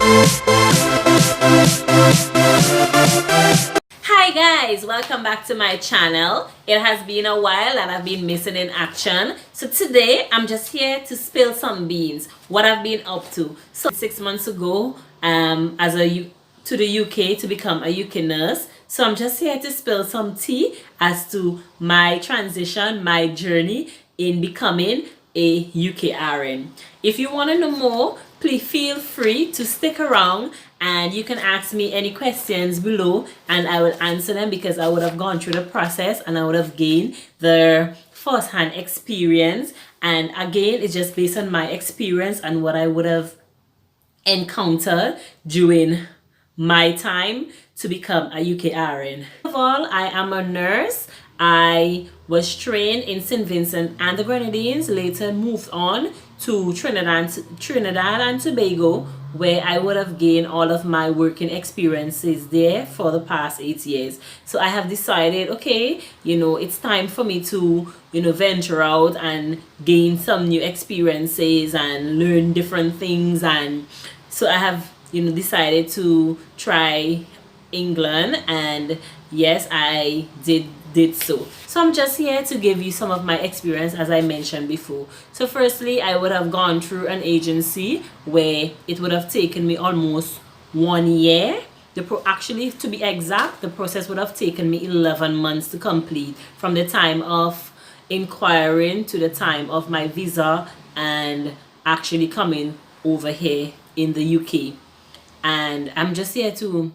Hi guys, welcome back to my channel. It has been a while and I've been missing in action. So today I'm just here to spill some beans, what I've been up to. So 6 months ago, to the UK to become a UK nurse. So I'm just here to spill some tea as to my transition, my journey in becoming a UK RN. If you want to know more, please feel free to stick around and you can ask me any questions below and I will answer them, because I would have gone through the process and I would have gained the first-hand experience. And again, it's just based on my experience and what I would have encountered during my time to become a UK RN. First of all, I am a nurse. I was trained in St. Vincent and the Grenadines, later moved on to Trinidad and Tobago, where I would have gained all of my working experiences there for the past 8 years. So I have decided, okay, it's time for me to, venture out and gain some new experiences and learn different things. And so I have, decided to try England, and yes, I did so. So I'm just here to give you some of my experience, as I mentioned before. So firstly, I would have gone through an agency where it would have taken me almost 1 year. Actually, to be exact, the process would have taken me 11 months to complete, from the time of inquiring to the time of my visa and actually coming over here in the UK. And I'm just here to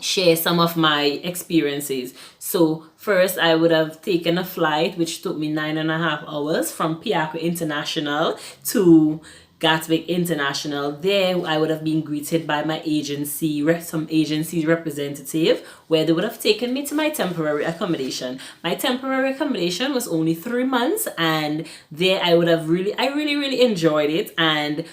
share some of my experiences. So first, I would have taken a flight which took me 9.5 hours from Piako International to Gatwick International. There I would have been greeted by my agency, some agency representative, where they would have taken me to my temporary accommodation. My temporary accommodation was only 3 months, and there I really enjoyed it. And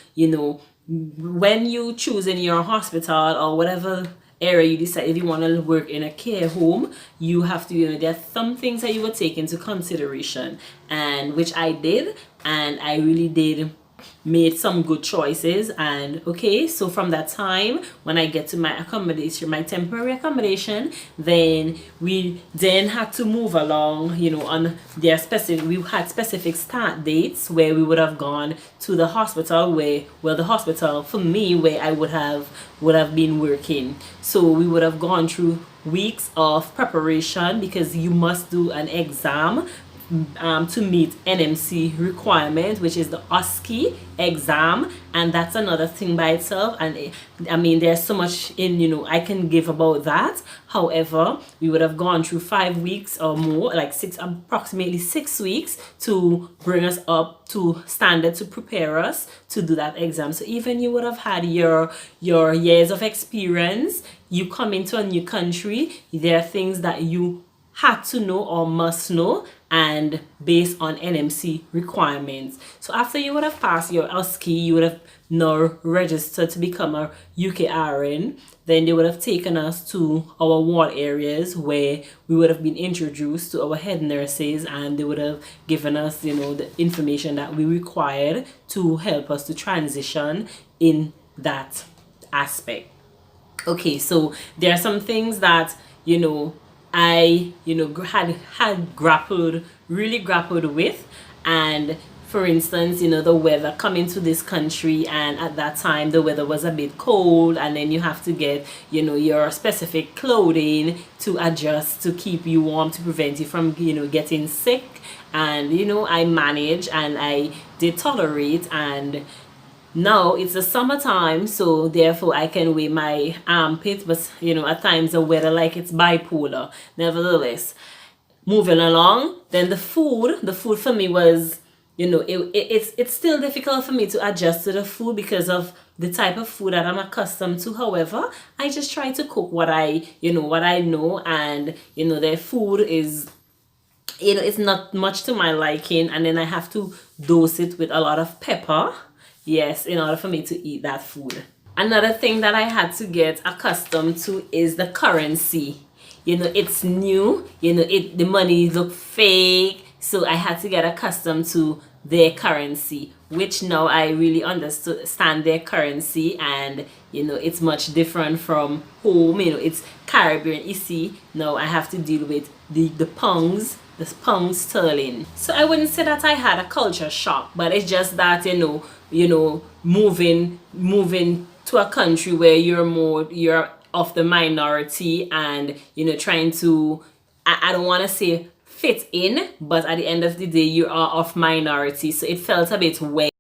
when you choose in your hospital or whatever area you decide, if you want to work in a care home, you have to, there are some things that you will take into consideration, and which I did, and I really did made some good choices. And okay, so from that time, when I get to my accommodation, my temporary accommodation, then we then had to move along, on their we had specific start dates where we would have gone to the hospital, the hospital for me, where I would have been working. So we would have gone through weeks of preparation, because you must do an exam to meet NMC requirement, which is the OSCE exam, and that's another thing by itself. And there's so much I can give about that. However, we would have gone through 5 weeks or more, like approximately 6 weeks, to bring us up to standard, to prepare us to do that exam. So even you would have had your years of experience, you come into a new country, there are things that you had to know or must know, and based on NMC requirements. So after you would have passed your OSCE, you would have now registered to become a UK RN. Then they would have taken us to our ward areas, where we would have been introduced to our head nurses, and they would have given us, the information that we required to help us to transition in that aspect. Okay, so there are some things that, I had really grappled with. And for instance, the weather coming to this country, and at that time the weather was a bit cold, and then you have to get your specific clothing to adjust to keep you warm, to prevent you from getting sick. And I managed and I did tolerate. And now it's the summertime, so therefore I can wear my armpits, but at times the weather like it's bipolar. Nevertheless, moving along, then the food for me was, it's still difficult for me to adjust to the food because of the type of food that I'm accustomed to. However, I just try to cook what I know, and their food is, it's not much to my liking, and then I have to dose it with a lot of pepper. Yes, in order for me to eat that food. Another thing that I had to get accustomed to is the currency. It's new, the money look fake, so I had to get accustomed to their currency, which now I really understand their currency, and you know, it's much different from home. You know, it's Caribbean. You see, now I have to deal with the pounds, the pound sterling. So I wouldn't say that I had a culture shock, but it's just that, you know, moving to a country where you're of the minority, and you know, trying to, I don't want to say fit in, but at the end of the day, you are of minority, so it felt a bit weird.